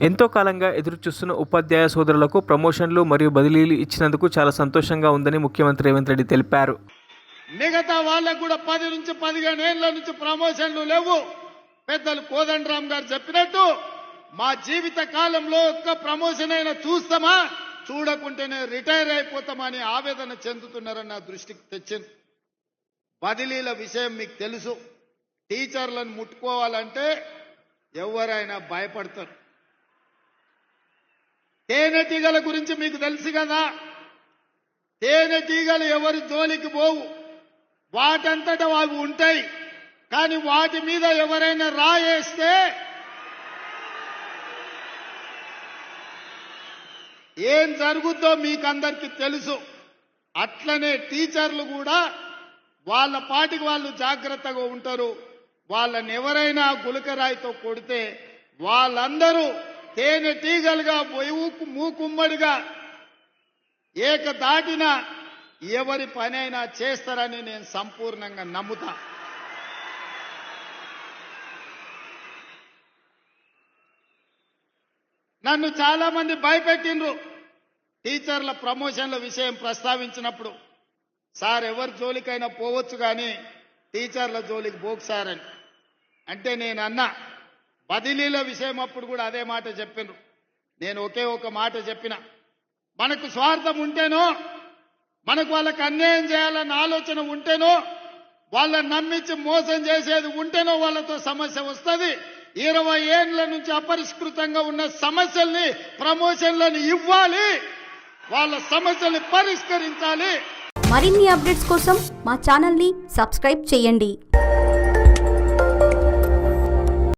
ఎంతో కాలంగా ఎదురుచూస్తున్న ఉపాధ్యాయ సోదరులకు ప్రమోషన్లు మరియు బదిలీలు ఇచ్చినందుకు చాలా సంతోషంగా ఉందని ముఖ్యమంత్రి రేవంత్ రెడ్డి తెలిపారు. మిగతా వాళ్ళకు కూడా 10 నుంచి 15 ఏళ్ల నుంచి ప్రమోషన్లు లేవు. పెద్దలు కోదండరామ్ గారు చెప్పినట్టు మా జీవిత కాలంలో ఒక్క ప్రమోషన్ అయినా చూస్తామా, చూడకుంటేనే రిటైర్ అయిపోతామని ఆవేదన చెందుతున్నారని నా దృష్టికి తెచ్చింది. బదిలీల విషయం మీకు తెలుసు. టీచర్లను ముట్టుకోవాలంటే ఎవరైనా భయపడతారు. తేనెటీగల గురించి మీకు తెలుసు కదా. తేనెటీగలు ఎవరి జోలికి పోవు, వాటంతటా అవి ఉంటాయి. కానీ వాటి మీద ఎవరైనా రాయేస్తే ఏం జరుగుద్దో మీకు అందరికీ తెలుసు. అట్లనే టీచర్లు కూడా వాళ్ళ పాటికి వాళ్ళు జాగ్రత్తగా ఉంటారు. వాళ్ళని ఎవరైనా గులకరాయితో కొడితే వాళ్ళందరూ తేనెటీగలుగా మూకుమ్మడిగా ఏకదాటిన ఎవరి పనైనా చేస్తారని నేను సంపూర్ణంగా నమ్ముతా. నన్ను చాలా మంది భయపెట్టిండ్రు టీచర్ల ప్రమోషన్ల విషయం ప్రస్తావించినప్పుడు. సార్ ఎవరి జోలికైనా పోవచ్చు కానీ టీచర్ల జోలికి పోకు సార్ అని అంటే నేను అన్నా. బదిలీల విషయం అప్పుడు కూడా అదే మాట చెప్పిండ్రు. నేను ఒకే ఒక మాట చెప్పిన, మనకు స్వార్థం ఉంటేనో, మనకు వాళ్ళకి అన్యాయం చేయాలన్న ఆలోచన ఉంటేనో, వాళ్ళని నమ్మించి మోసం చేసేది ఉంటేనో వాళ్ళతో సమస్య వస్తుంది. 20 ఏళ్ల నుంచి అపరిష్కృతంగా ఉన్న సమస్యల్ని ప్రమోషన్లను ఇవ్వాలి, వాళ్ళ సమస్యల్ని పరిష్కరించాలి. మరిన్ని అప్డేట్స్ కోసం మా ఛానల్ని సబ్స్క్రైబ్ చేయండి.